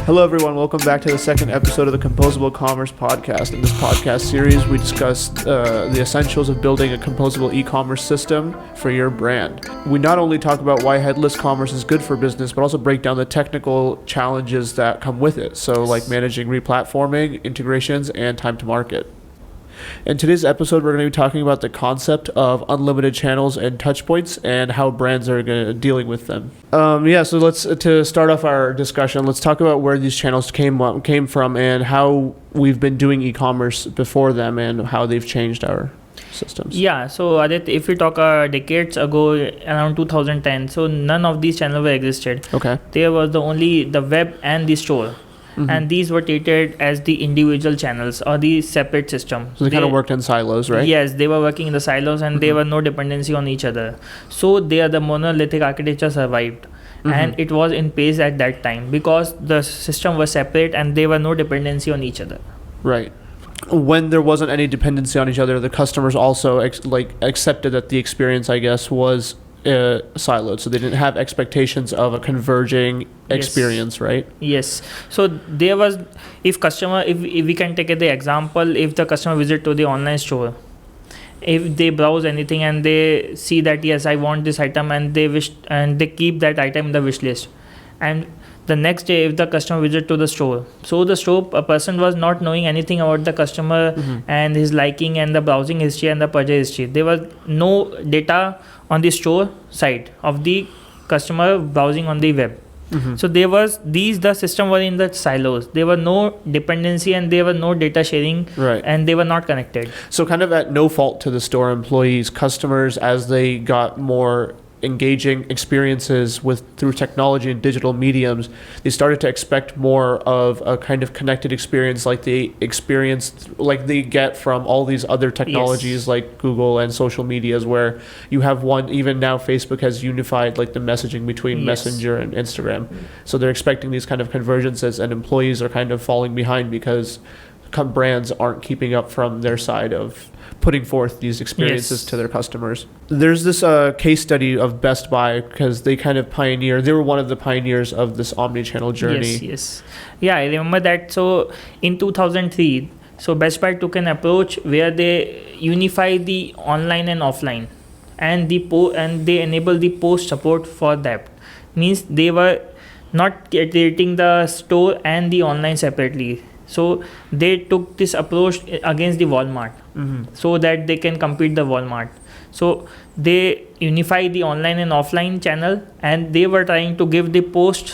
Hello, everyone. Welcome back to the second episode of the Composable Commerce podcast. In this podcast series, we discuss the essentials of building a composable e-commerce system for your brand. We not only talk about why headless commerce is good for business, but also break down the technical challenges that come with it. So, like managing replatforming, integrations, and time to market. In today's episode, we're going to be talking about the concept of unlimited channels and touch points and how brands are dealing with them. So to start off our discussion, let's talk about where these channels came from and how we've been doing e-commerce before them and how they've changed our systems. Yeah, so Adit, if we talk decades ago, around 2010, so none of these channels were existed. Okay. There was only the web and the store. Mm-hmm. And these were treated as the individual channels or the separate system. So they kind of worked in silos, right? Yes, they were working in the silos and there were no dependency on each other. So the monolithic architecture survived. And it was in place at that time because the system was separate and there were no dependency on each other. Right. When there wasn't any dependency on each other, the customers also accepted that the experience, I guess, was siloed, so they didn't have expectations of a converging experience, right? Yes. So there was, if we can take the example, if the customer visit to the online store, if they browse anything and they see that yes, I want this item, and they keep that item in the wish list, and the next day if the customer visit to the store, so the store a person was not knowing anything about the customer and his liking and the browsing history and the purchase history. There was no data on the store side of the customer browsing on the web. So the system was in the silos. There were no dependency and there were no data sharing, right? And they were not connected. So kind of at no fault to the store employees, customers, as they got more engaging experiences through technology and digital mediums, they started to expect more of a kind of connected experience like they get from all these other technologies like Google and social medias, where you have one. Even now Facebook has unified like the messaging between Messenger and Instagram. So they're expecting these kind of convergences, and employees are kind of falling behind because brands aren't keeping up from their side of putting forth these experiences to their customers. There's this case study of Best Buy because they were one of the pioneers of this omnichannel journey. Yes. Yeah, I remember that. So in 2003, so Best Buy took an approach where they unify the online and offline, and they enable the post support for that. Means they were not treating the store and the online separately. So they took this approach against the Walmart so that they can compete the Walmart. So they unify the online and offline channel, and they were trying to give the post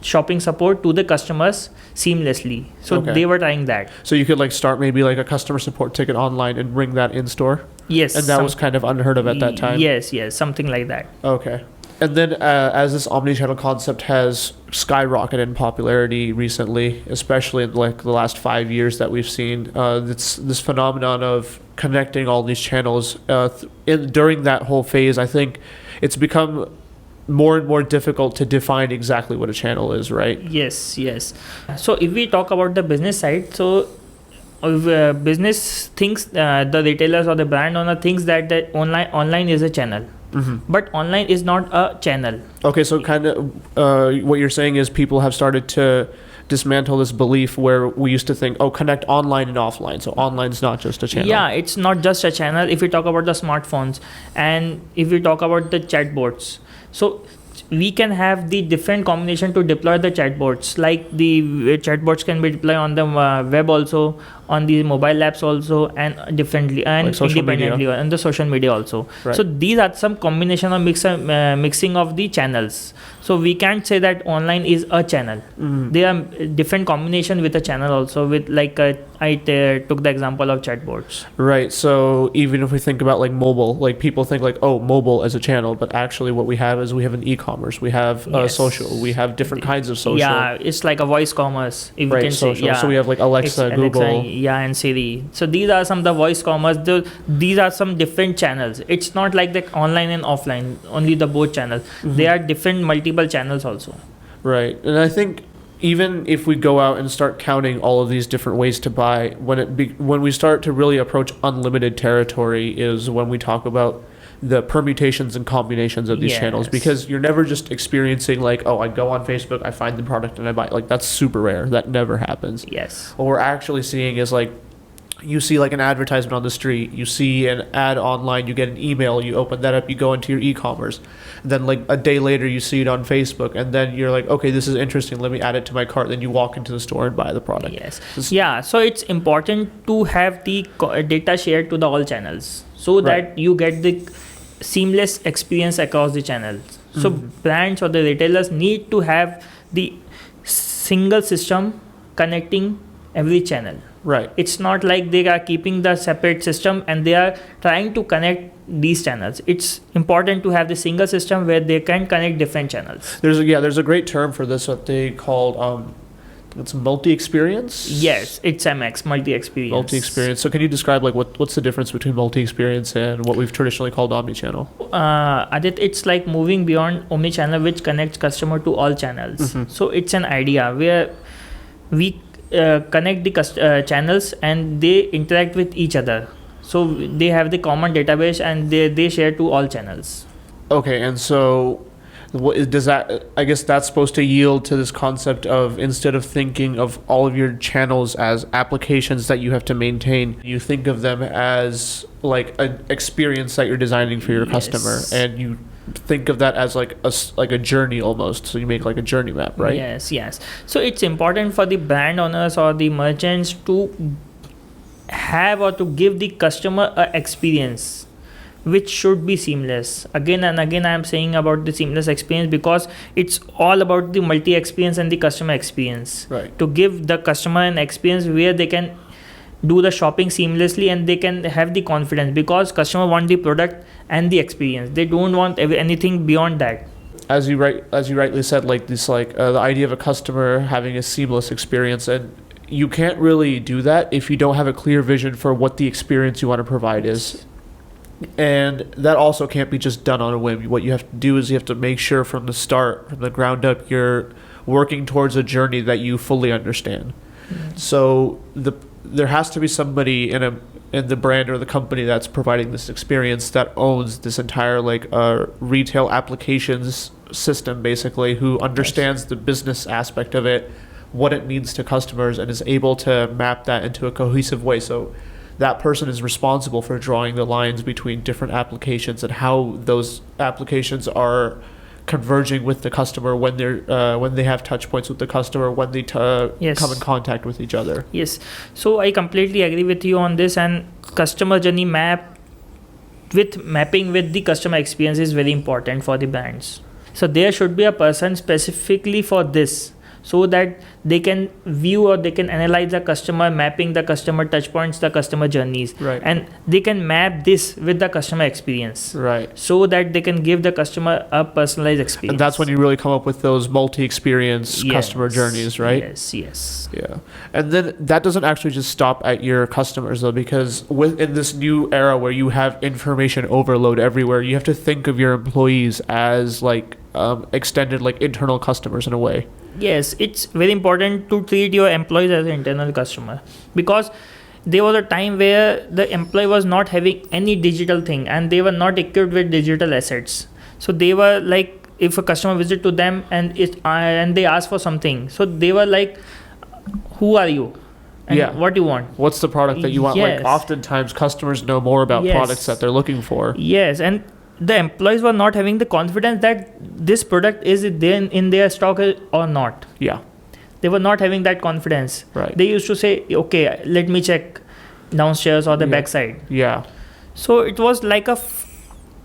shopping support to the customers seamlessly. So they were trying that. So you could start maybe a customer support ticket online and bring that in store? Yes. And that was kind of unheard of at that time? Yes, something like that. Okay. And then as this omnichannel concept has skyrocketed in popularity recently, especially in the last 5 years that we've seen, this phenomenon of connecting all these channels, during that whole phase, I think it's become more and more difficult to define exactly what a channel is, right? Yes. So if we talk about the business side, so business thinks, the retailers or the brand owner thinks that online is a channel. But online is not a channel. Okay, so kind of what you're saying is people have started to dismantle this belief where we used to think, connect online and offline. So online is not just a channel. Yeah, it's not just a channel. If we talk about the smartphones and if we talk about the chatbots, so we can have the different combination to deploy the chatbots. Like the chatbots can be deployed on the web also, on the mobile apps also, and differently and independently on the social media also. Right. So these are some combination of mixing of the channels. So we can't say that online is a channel. There are different combination with a channel also. With I took the example of chatbots. Right. So even if we think about mobile, people think mobile as a channel, but actually what we have is we have an e-commerce, we have social, we have different kinds of social. Yeah, it's like a voice commerce. If right. You can social. say, so we have Alexa, Google. And Siri. So these are some of the voice commerce. These are some different channels. It's not like the online and offline, only the both channels. There are different multiple channels also. Right. And I think even if we go out and start counting all of these different ways to buy, when we start to really approach unlimited territory is when we talk about the permutations and combinations of these channels, Yes. because you're never just experiencing like, oh, I go on Facebook, I find the product and I buy it. Like that's super rare. That never happens. Yes. What we're actually seeing is like, you see like an advertisement on the street, you see an ad online, you get an email, you open that up, you go into your e-commerce. And then like a day later you see it on Facebook, and then you're like, okay, this is interesting, let me add it to my cart. Then you walk into the store and buy the product. Yes. Yeah. So it's important to have the data shared to the all channels, so that Right. you get the seamless experience across the channels. So brands or the retailers need to have the single system connecting every channel. Right. It's not like they are keeping the separate system and they are trying to connect these channels. It's important to have the single system where they can connect different channels. There's a great term for this, what they called it's multi-experience. Yes, it's MX, multi-experience. Multi-experience. So can you describe like what's the difference between multi-experience and what we've traditionally called omnichannel? Adit, it's like moving beyond omnichannel, which connects customer to all channels. So it's an idea where we connect the channels and they interact with each other. So they have the common database and they share to all channels. Okay, and so does that, I guess that's supposed to yield to this concept of, instead of thinking of all of your channels as applications that you have to maintain, you think of them as like an experience that you're designing for your customer, Yes. and you think of that as like a journey almost. So you make like a journey map, right? Yes. So it's important for the brand owners or the merchants to have or to give the customer a experience which should be seamless. Again and again I am saying about the seamless experience, because it's all about the multi experience and the customer experience. Right. To give the customer an experience where they can do the shopping seamlessly and they can have the confidence, because customer want the product and the experience. They don't want anything beyond that. As you rightly said, like this, like the idea of a customer having a seamless experience, and you can't really do that if you don't have a clear vision for what the experience you want to provide is. And that also can't be just done on a whim. What you have to do is you have to make sure from the start, from the ground up, you're working towards a journey that you fully understand. So there has to be somebody in the brand or the company that's providing this experience that owns this entire like retail applications system, basically, who understands the business aspect of it, what it means to customers, and is able to map that into a cohesive way. So that person is responsible for drawing the lines between different applications and how those applications are converging with the customer when they have touch points with the customer, when they Yes. come in contact with each other. Yes. So I completely agree with you on this, and customer journey mapping with the customer experience is very important for the brands. So there should be a person specifically for this, so that they can view or they can analyze the customer, mapping the customer touch points, the customer journeys. Right. And they can map this with the customer experience, Right. so that they can give the customer a personalized experience. And that's when you really come up with those multi-experience customer Yes. journeys, right? Yes. Yeah. And then that doesn't actually just stop at your customers, though, because in this new era where you have information overload everywhere, you have to think of your employees as like extended like internal customers in a way. Yes, it's very important to treat your employees as an internal customer, because there was a time where the employee was not having any digital thing and they were not equipped with digital assets. So they were like, if a customer visit to them and they ask for something, so they were like, who are you? And Yeah. what do you want? What's the product that you want? Yes. Like oftentimes customers know more about Yes. products that they're looking for. Yes, and the employees were not having the confidence that this product is there in their stock or not. Yeah. They were not having that confidence. Right. They used to say, okay, let me check downstairs or the Yeah. backside. Yeah. So it was like a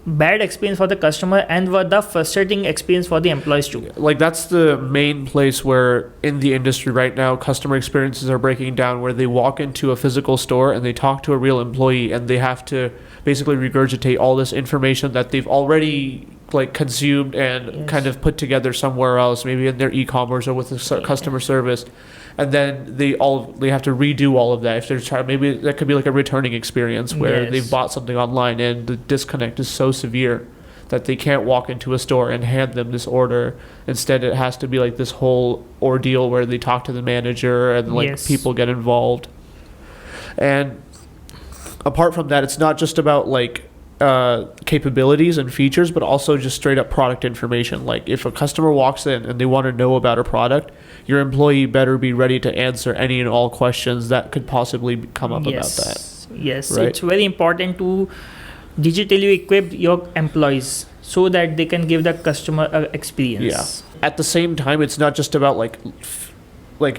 bad experience for the customer and the frustrating experience for the employees too. Like that's the main place where in the industry right now customer experiences are breaking down, where they walk into a physical store and they talk to a real employee and they have to basically regurgitate all this information that they've already like consumed and Yes. kind of put together somewhere else, maybe in their e-commerce or with the customer service, and then they have to redo all of that. If they're trying, maybe that could be like a returning experience where Yes. they've bought something online and the disconnect is so severe that they can't walk into a store and hand them this order. Instead, it has to be like this whole ordeal where they talk to the manager and like Yes. people get involved. And apart from that, it's not just about like capabilities and features, but also just straight up product information. Like if a customer walks in and they want to know about a product, your employee better be ready to answer any and all questions that could possibly come up about that. Yes, right? It's very important to digitally equip your employees so that they can give the customer experience. Yeah. At the same time, it's not just about like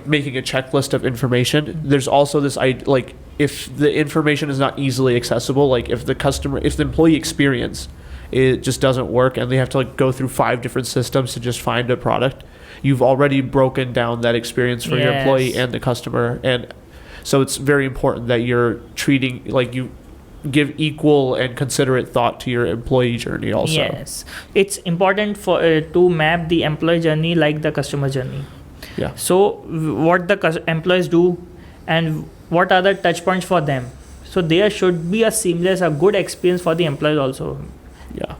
making a checklist of information. There's also this like if the information is not easily accessible, like if the employee experience it just doesn't work and they have to like go through 5 different systems to just find a product, you've already broken down that experience for your employee and the customer. And so it's very important that you're treating like you give equal and considerate thought to your employee journey also. Yes, it's important for to map the employee journey like the customer journey. Yeah. So what the employees do and what are the touch points for them. So there should be a good experience for the employees also. Yeah.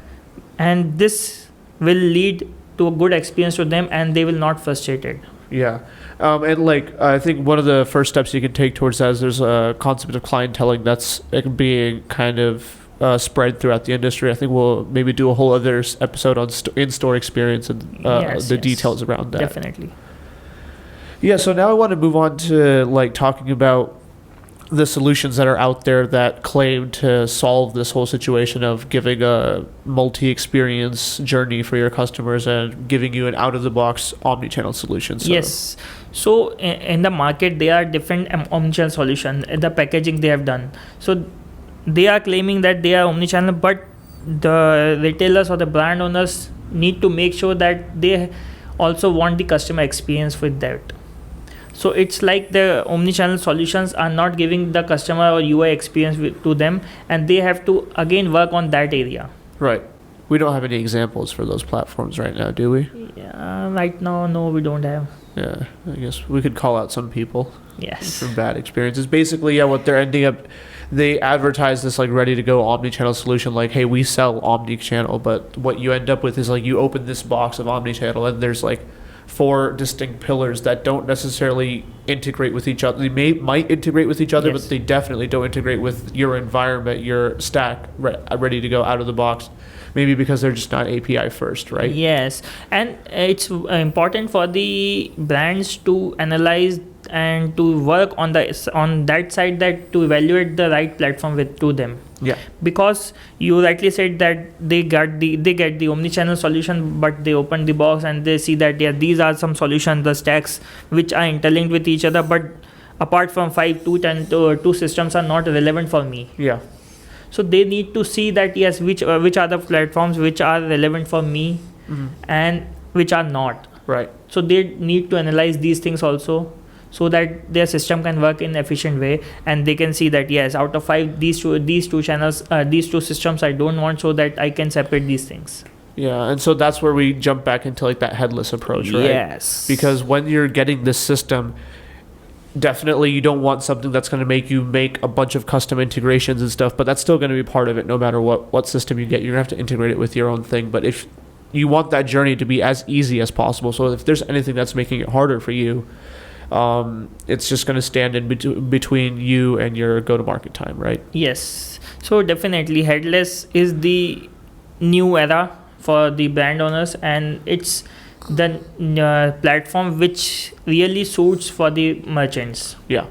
And this will lead to a good experience to them and they will not frustrated. Yeah. And like I think one of the first steps you can take towards that is there's a concept of clienteling that's being kind of spread throughout the industry. I think we'll maybe do a whole other episode on in-store experience and the details around that. Definitely. Yeah, so now I want to move on to like talking about the solutions that are out there that claim to solve this whole situation of giving a multi-experience journey for your customers and giving you an out-of-the-box omnichannel solution. So. Yes. So in the market, there are different omnichannel solutions. The packaging they have done. So they are claiming that they are omnichannel, but the retailers or the brand owners need to make sure that they also want the customer experience with that. So it's like the omnichannel solutions are not giving the customer or UI experience to them, and they have to again work on that area. Right. We don't have any examples for those platforms right now, do we? Yeah, right now, no, we don't have. Yeah, I guess we could call out some people. Yes. For bad experiences. Basically, yeah, what they're ending up, they advertise this like ready to go omnichannel solution, like, hey, we sell omnichannel, but what you end up with is like you open this box of omnichannel and there's like 4 distinct pillars that don't necessarily integrate with each other. They might integrate with each other, but they definitely don't integrate with your environment, your stack, ready to go out of the box. Maybe because they're just not API first, right? Yes, and it's important for the brands to analyze and to work on that side, that to evaluate the right platform to them. Yeah. Because you rightly said that they get the omnichannel solution, but they open the box and they see that these are some solutions, the stacks which are interlinked with each other, but apart from 5 to 10 two systems are not relevant for me. Yeah. So they need to see that which are the platforms which are relevant for me and which are not. Right. So they need to analyze these things also, so that their system can work in efficient way, and they can see that yes, out of 5 these two channels, these 2 systems I don't want, so that I can separate these things. Yeah, and so that's where we jump back into like that headless approach, right? Yes. Because when you're getting this system, definitely you don't want something that's going to make you make a bunch of custom integrations and stuff, but that's still going to be part of it no matter what system you get. You're going to have to integrate it with your own thing. But if you want that journey to be as easy as possible, so if there's anything that's making it harder for you, it's just going to stand in between you and your go-to-market time, right? Yes. So definitely headless is the new era for the brand owners, and it's the platform which really suits for the merchants. Yeah.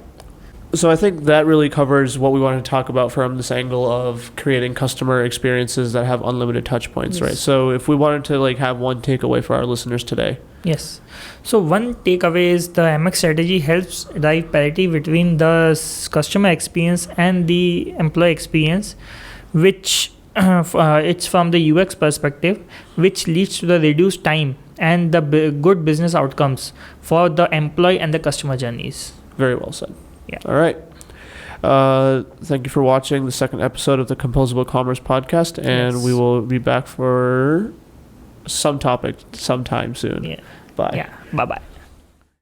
So I think that really covers what we wanted to talk about from this angle of creating customer experiences that have unlimited touch points, right? So if we wanted to like have one takeaway for our listeners today. Yes. So one takeaway is the MX strategy helps drive parity between the customer experience and the employee experience, which it's from the UX perspective, which leads to the reduced time and the good business outcomes for the employee and the customer journeys. Very well said. Yeah. All right. Thank you for watching the second episode of the Composable Commerce podcast, and we will be back for some topic sometime soon. Yeah. Bye. Yeah. Bye-bye.